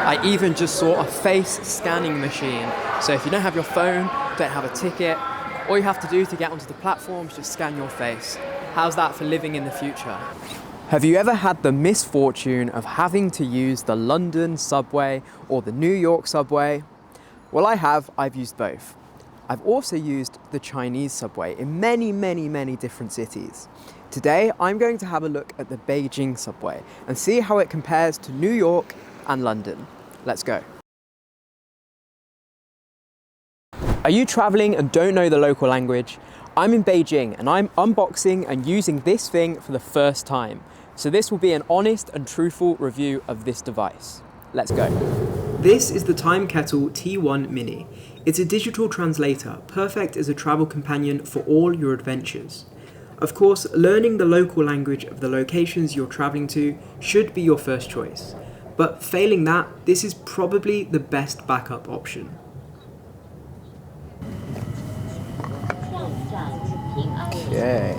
I even just saw a face scanning machine. So if you don't have your phone, don't have a ticket, all you have to do to get onto the platform is just scan your face. How's that for living in the future? Have you ever had the misfortune of having to use the London subway or the New York subway? Well, I have. I've used both. I've also used the Chinese subway in many different cities. Today, I'm going to have a look at the Beijing subway and see how it compares to New York and London. Let's go. Are you traveling and don't know the local language? I'm in Beijing and I'm unboxing and using this thing for the first time. So this will be an honest and truthful review of this device. Let's go. This is the Time Kettle T1 Mini. It's a digital translator, perfect as a travel companion for all your adventures. Of course, learning the local language of the locations you're traveling to should be your first choice. But failing that, this is probably the best backup option. Okay,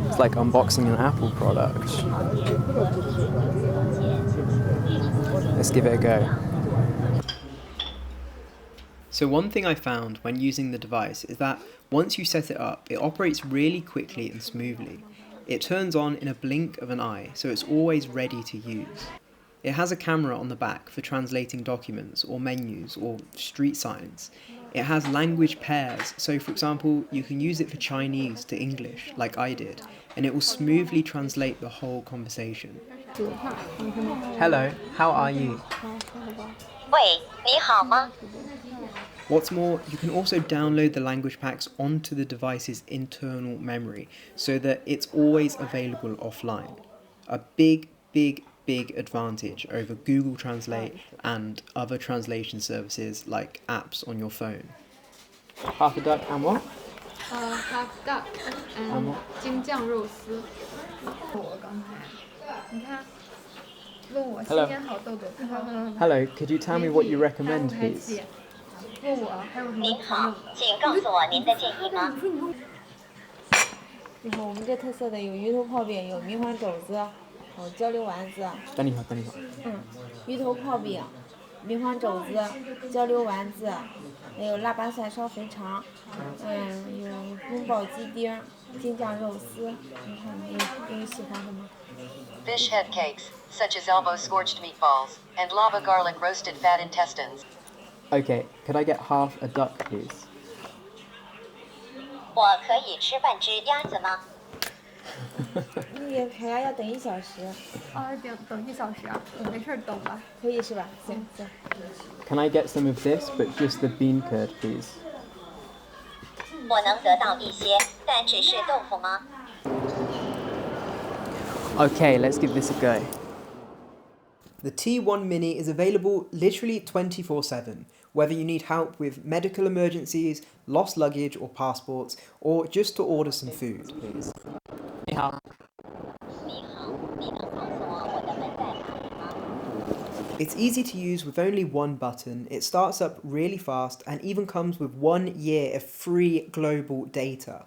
it's like unboxing an Apple product. Let's give it a go. So one thing I found when using the device is that once you set it up, it operates really quickly and smoothly. It turns on in a blink of an eye, so it's always ready to use. It has a camera on the back for translating documents or menus or street signs. It has language pairs, so for example, you can use it for Chinese to English, like I did, and it will smoothly translate the whole conversation. Hello, how are you? What's more, you can also download the language packs onto the device's internal memory so that it's always available offline. A big advantage over Google Translate and other translation services like apps on your phone. Half a duck and what? Half duck and 京酱肉丝。Hello, could you tell me what you recommend, please? 您好，请告诉我您的建议吗？你好，我们这特色的有鱼头泡饼，有米花肘子，焦溜丸子。等一会儿。鱼头泡饼、米花肘子、焦溜丸子，还有腊八蒜烧肥肠，有宫保鸡丁、京酱肉丝。你看有喜欢的吗？ Fish head cakes, such as elbow scorched meatballs, and lava garlic roasted fat intestines. Okay, could I get half a duck, please? 我可以吃半只鸭子吗？那个排鸭要等1小时。等1小时啊？没事，等吧。可以是吧？行。Can I get some of this, but just the bean curd, please? 我能得到一些，但只是豆腐吗？ Okay, let's give this a go. The T1 Mini is available literally 24/7, whether you need help with medical emergencies, lost luggage or passports, or just to order some food, please. 你好。It's easy to use with only one button, it starts up really fast and even comes with 1 year of free global data.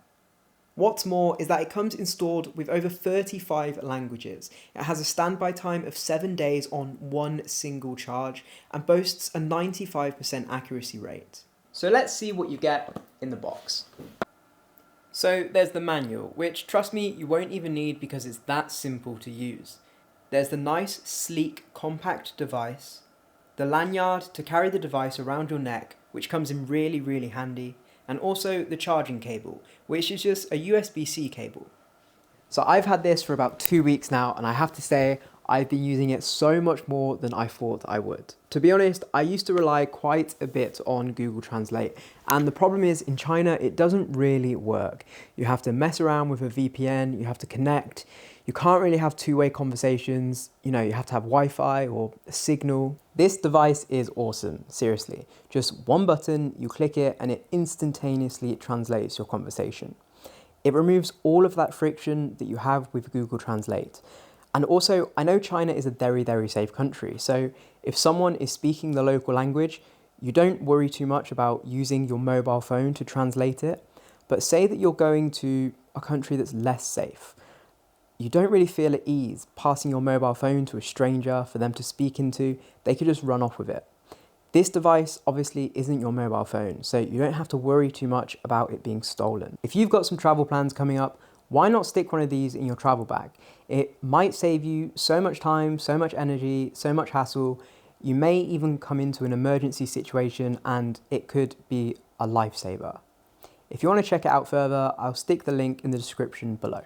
What's more is that it comes installed with over 35 languages. It has a standby time of 7 days on one single charge and boasts a 95% accuracy rate. So let's see what you get in the box. So there's the manual, which trust me, you won't even need because it's that simple to use. There's the nice, sleek, compact device, the lanyard to carry the device around your neck, which comes in really handy, and also the charging cable, which is just a USB-C cable. So I've had this for about 2 weeks now, and I have to say, I've been using it so much more than I thought I would. To be honest, I used to rely quite a bit on Google Translate, and the problem is in China, it doesn't really work. You have to mess around with a VPN, you have to connect, you can't really have two-way conversations, you have to have Wi-Fi or a signal. This device is awesome, seriously. Just one button, you click it, and it instantaneously translates your conversation. It removes all of that friction that you have with Google Translate. And also, I know China is a very safe country, so if someone is speaking the local language, you don't worry too much about using your mobile phone to translate it. But say that you're going to a country that's less safe. you don't really feel at ease passing your mobile phone to a stranger for them to speak into. They could just run off with it. This device obviously isn't your mobile phone, so you don't have to worry too much about it being stolen. If you've got some travel plans coming up, why not stick one of these in your travel bag? It might save you so much time, so much energy, so much hassle. You may even come into an emergency situation and it could be a lifesaver. If you want to check it out further, I'll stick the link in the description below.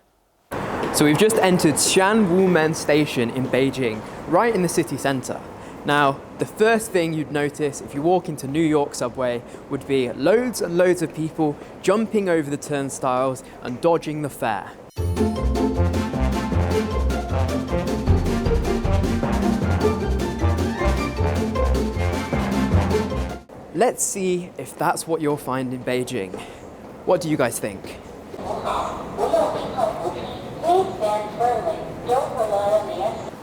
So we've just entered Xianwumen Station in Beijing, right in the city centre. Now, the first thing you'd notice if you walk into New York subway would be loads and loads of people jumping over the turnstiles and dodging the fare. Let's see if that's what you'll find in Beijing. What do you guys think?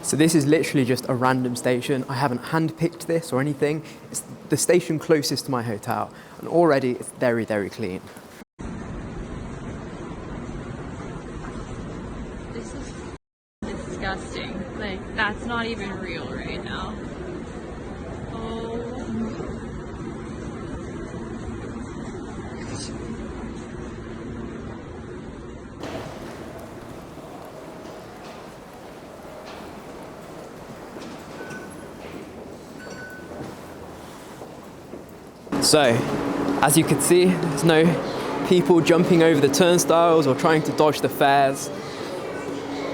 So this is literally just a random station. I haven't handpicked this or anything. It's the station closest to my hotel, and already it's very, very clean. This is disgusting. Like, that's not even real right now. Oh. So, as you can see, there's no people jumping over the turnstiles or trying to dodge the fares.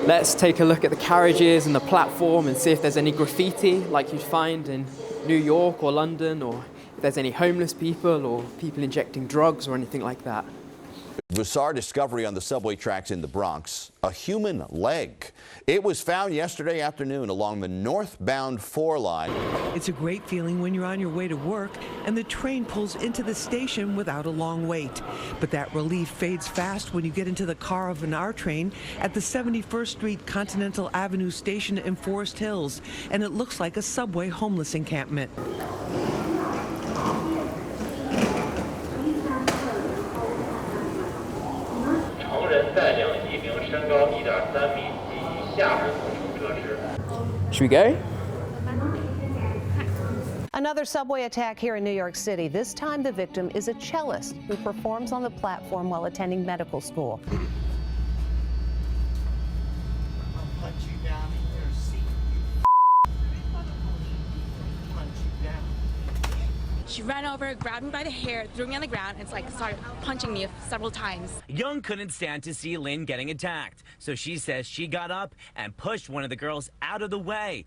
Let's take a look at the carriages and the platform and see if there's any graffiti like you'd find in New York or London, or if there's any homeless people or people injecting drugs or anything like that. Bizarre discovery on the subway tracks in the Bronx, a human leg. It was found yesterday afternoon along the northbound 4 line. It's a great feeling when you're on your way to work and the train pulls into the station without a long wait. But that relief fades fast when you get into the car of an R train at the 71st Street Continental Avenue station in Forest Hills, and it looks like a subway homeless encampment. Should we go? Another subway attack here in New York City. This time the victim is a cellist who performs on the platform while attending medical school. She ran over, grabbed me by the hair, threw me on the ground, and started punching me several times. Young couldn't stand to see Lynn getting attacked, so she says she got up and pushed one of the girls out of the way.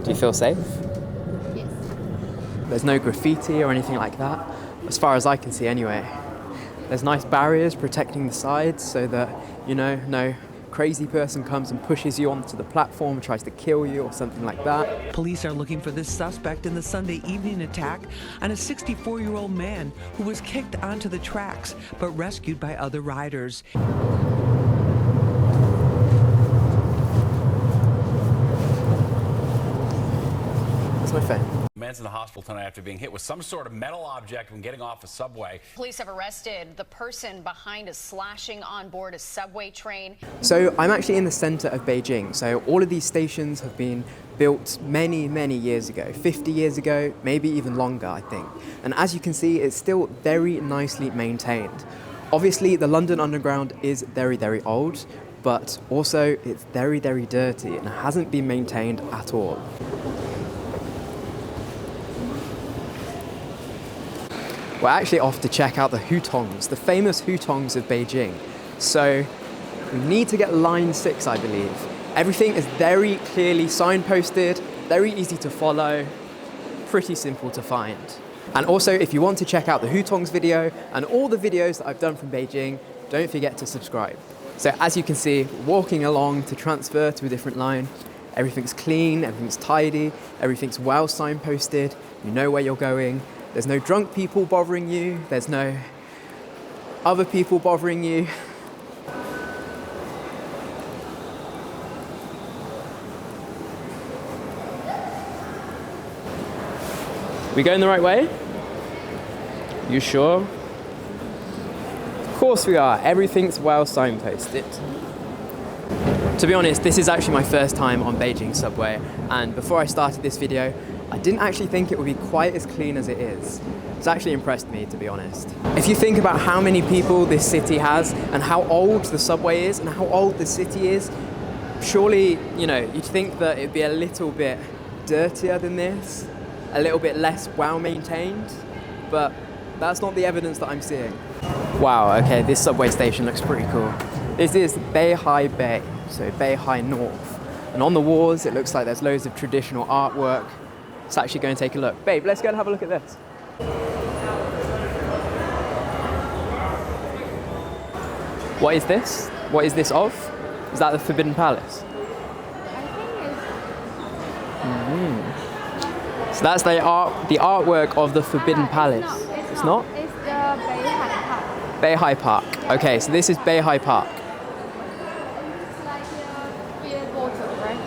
Do you feel safe? Yes. There's no graffiti or anything like that, as far as I can see anyway. There's nice barriers protecting the sides so that, you know, no crazy person comes and pushes you onto the platform and tries to kill you or something like that. Police are looking for this suspect in the Sunday evening attack on a 64-year-old man who was kicked onto the tracks but rescued by other riders. That's my phone. Man's in the hospital tonight after being hit with some sort of metal object when getting off a subway. Police have arrested the person behind a slashing on board a subway train. So I'm actually in the center of Beijing. So all of these stations have been built many, many years ago, 50 years ago, maybe even longer, I think. And as you can see, it's still very nicely maintained. Obviously, the London Underground is very, very old, but also it's very, very dirty and hasn't been maintained at all. We're actually off to check out the hutongs, the famous hutongs of Beijing. So we need to get line 6, I believe. Everything is very clearly signposted, very easy to follow, pretty simple to find. And also, if you want to check out the hutongs video and all the videos that I've done from Beijing, don't forget to subscribe. So as you can see, walking along to transfer to a different line, everything's clean, everything's tidy, everything's well signposted, you know where you're going. There's no drunk people bothering you. There's no other people bothering you. We going the right way? You sure? Of course we are. Everything's well signposted. To be honest, this is actually my first time on Beijing Subway, and before I started this video, I didn't actually think it would be quite as clean as it is. It's actually impressed me, to be honest. If you think about how many people this city has, and how old the subway is, and how old the city is, surely, you know, you'd think that it'd be a little bit dirtier than this, a little bit less well-maintained, but that's not the evidence that I'm seeing. Wow, okay, this subway station looks pretty cool. This is Beihai Bay, so Beihai North. And on the walls, it looks like there's loads of traditional artwork. Let's actually go and take a look. Babe, let's go and have a look at this. What is this? What is this of? Is that the Forbidden Palace? So that's the artwork of the Forbidden Palace. It's not? It's the Beihai Park. Beihai Park. Okay, so this is Beihai Park. It's like a beer bottle, right?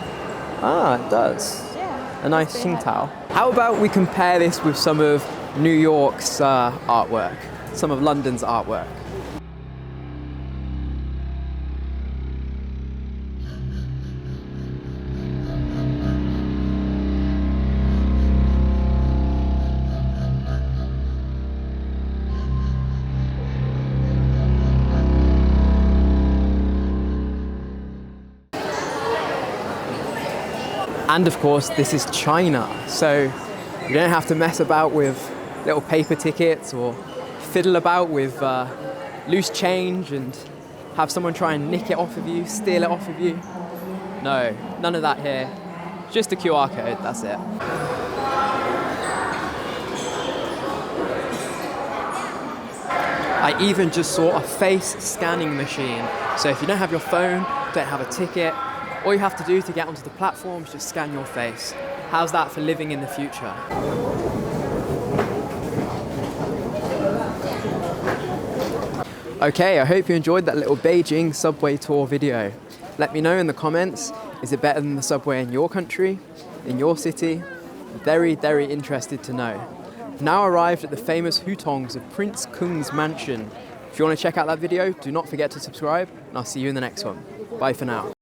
Ah, it does. Yeah. A nice Tsingtao. How about we compare this with some of New York's artwork, some of London's artwork? And of course, this is China, so you don't have to mess about with little paper tickets or fiddle about with loose change and have someone try and nick it off of you, steal it off of you. No, none of that here. Just a QR code, that's it. I even just saw a face scanning machine. So if you don't have your phone, don't have a ticket, all you have to do to get onto the platform is just scan your face. How's that for living in the future? Okay, I hope you enjoyed that little Beijing subway tour video. Let me know in the comments, is it better than the subway in your country, in your city? Very, very interested to know. I've now arrived at the famous hutongs of Prince Kung's mansion. If you want to check out that video, do not forget to subscribe, and I'll see you in the next one. Bye for now.